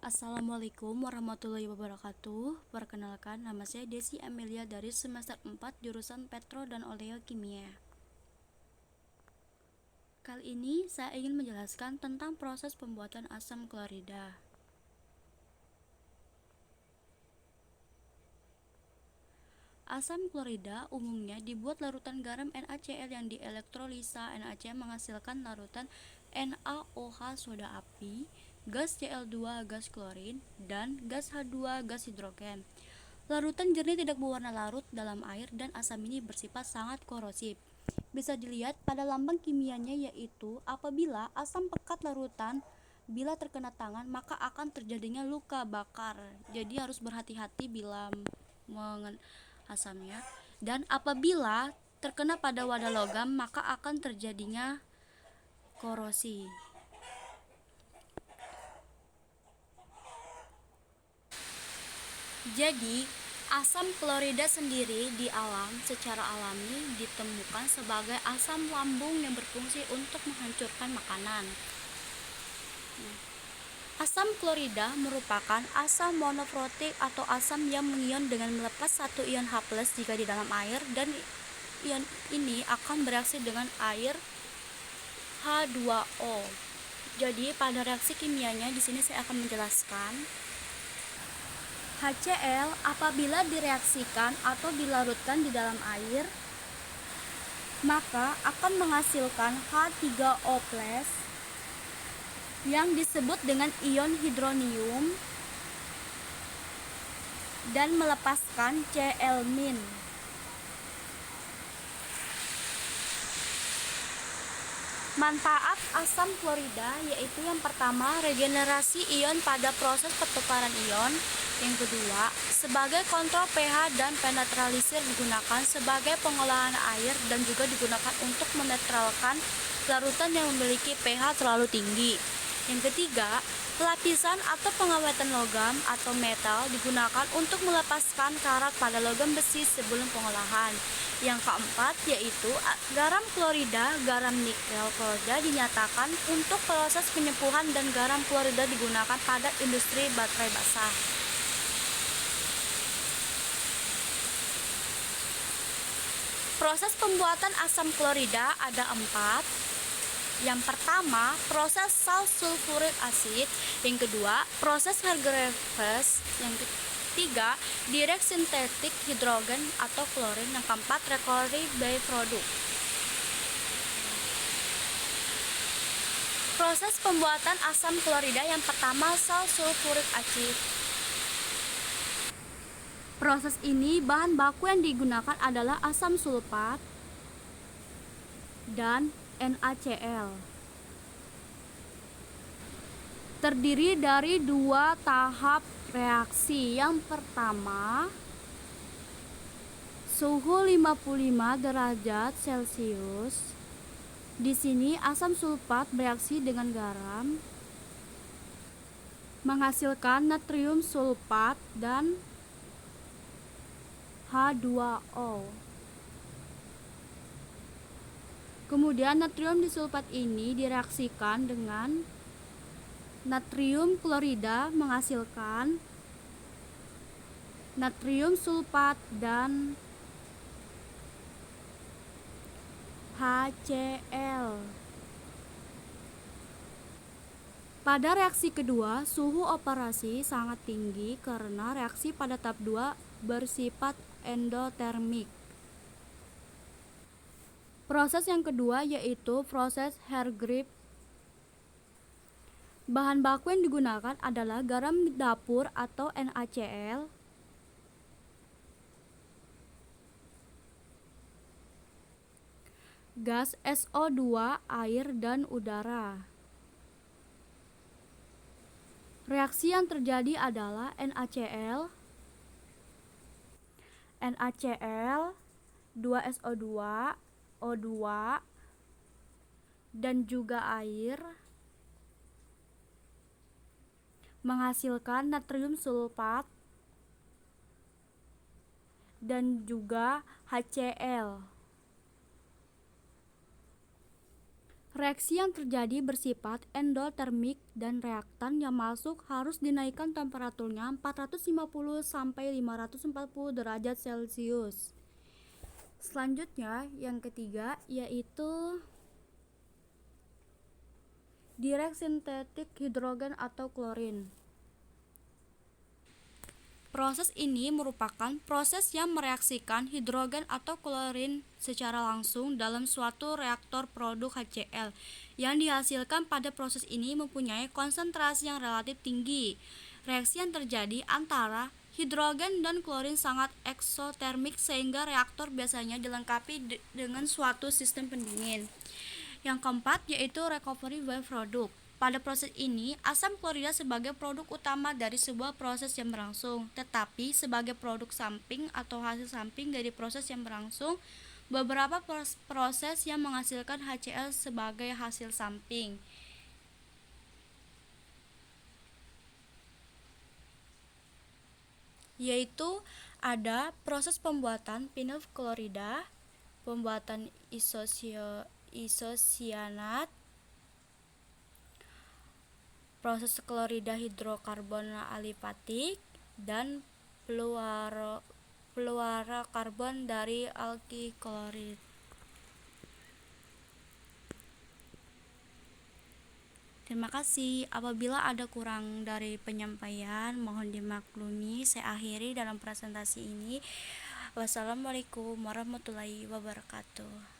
Assalamualaikum warahmatullahi wabarakatuh. Perkenalkan, nama saya Desi Amelia dari semester 4 jurusan Petro dan Oleokimia. Kali ini saya ingin menjelaskan tentang proses pembuatan asam klorida. Asam klorida umumnya dibuat larutan garam NaCl yang dielektrolisa NaCl menghasilkan larutan NaOH soda api, gas Cl2 gas klorin, dan gas H2 gas hidrogen. Larutan jernih tidak berwarna larut dalam air dan asam ini bersifat sangat korosif. Bisa dilihat pada lambang kimianya yaitu apabila asam pekat larutan bila terkena tangan maka akan terjadinya luka bakar. Jadi harus berhati-hati bila asamnya. Dan apabila terkena pada wadah logam maka akan terjadinya korosi. Jadi, asam klorida sendiri di alam secara alami ditemukan sebagai asam lambung yang berfungsi untuk menghancurkan makanan. Asam klorida merupakan asam monoprotik atau asam yang mengion dengan melepas satu ion H+ jika di dalam air, dan ion ini akan bereaksi dengan air H2O. Jadi pada reaksi kimianya di sini saya akan menjelaskan. HCl apabila direaksikan atau dilarutkan di dalam air maka akan menghasilkan H3O+ yang disebut dengan ion hidronium dan melepaskan Cl-. Manfaat asam klorida yaitu yang pertama, regenerasi ion pada proses pertukaran ion. Yang kedua, sebagai kontrol pH dan penetralisir digunakan sebagai pengolahan air dan juga digunakan untuk menetralkan larutan yang memiliki pH terlalu tinggi. Yang ketiga, pelapisan atau pengawetan logam atau metal digunakan untuk melepaskan karat pada logam besi sebelum pengolahan. Yang keempat yaitu garam klorida, garam nikel klorida dinyatakan untuk proses penyempuhan, dan garam klorida digunakan pada industri baterai basah. Proses pembuatan asam klorida ada 4. Yang pertama, proses sal sulfurik asid. Yang kedua, proses Hargreaves. Yang ketiga, direct sintetik hidrogen atau klorin. Yang keempat, recovery byproduct. Proses pembuatan asam klorida yang pertama, sal sulfurik acid. Proses ini bahan baku yang digunakan adalah asam sulfat dan NaCl. Terdiri dari 2 tahap reaksi. Yang pertama, suhu 55 derajat Celcius. Di sini asam sulfat bereaksi dengan garam menghasilkan natrium sulfat dan H2O. Kemudian natrium disulfat ini direaksikan dengan natrium klorida menghasilkan natrium sulfat dan HCl. Pada reaksi kedua, suhu operasi sangat tinggi karena reaksi pada tahap 2 bersifat endotermik. Proses yang kedua yaitu proses Hargreaves. Bahan baku yang digunakan adalah garam dapur atau NaCl, gas SO2, air, dan udara. Reaksi yang terjadi adalah NaCl, 2SO2, O2, dan juga air menghasilkan natrium sulfat dan juga HCl. Reaksi yang terjadi bersifat endotermik dan reaktan yang masuk harus dinaikkan temperaturnya 450 sampai 540 derajat Celcius. Selanjutnya, yang ketiga yaitu direct sintetik hidrogen atau klorin. Proses ini merupakan proses yang mereaksikan hidrogen atau klorin secara langsung dalam suatu reaktor produk HCl. Yang dihasilkan pada proses ini mempunyai konsentrasi yang relatif tinggi. Reaksi yang terjadi antara hidrogen dan klorin sangat eksotermik sehingga reaktor biasanya dilengkapi dengan suatu sistem pendingin. Yang keempat yaitu recovery byproduct. Pada proses ini, asam klorida sebagai produk utama dari sebuah proses yang berlangsung, tetapi sebagai produk samping atau hasil samping dari proses yang berlangsung, beberapa proses yang menghasilkan HCl sebagai hasil samping. Yaitu ada proses pembuatan vinyl klorida, pembuatan isosianat, proses klorida hidrokarbon alifatik, dan fluorokarbon dari alkiklorid. Terima kasih. Apabila ada kurang dari penyampaian, mohon dimaklumi. Saya akhiri dalam presentasi ini. Wassalamualaikum warahmatullahi wabarakatuh.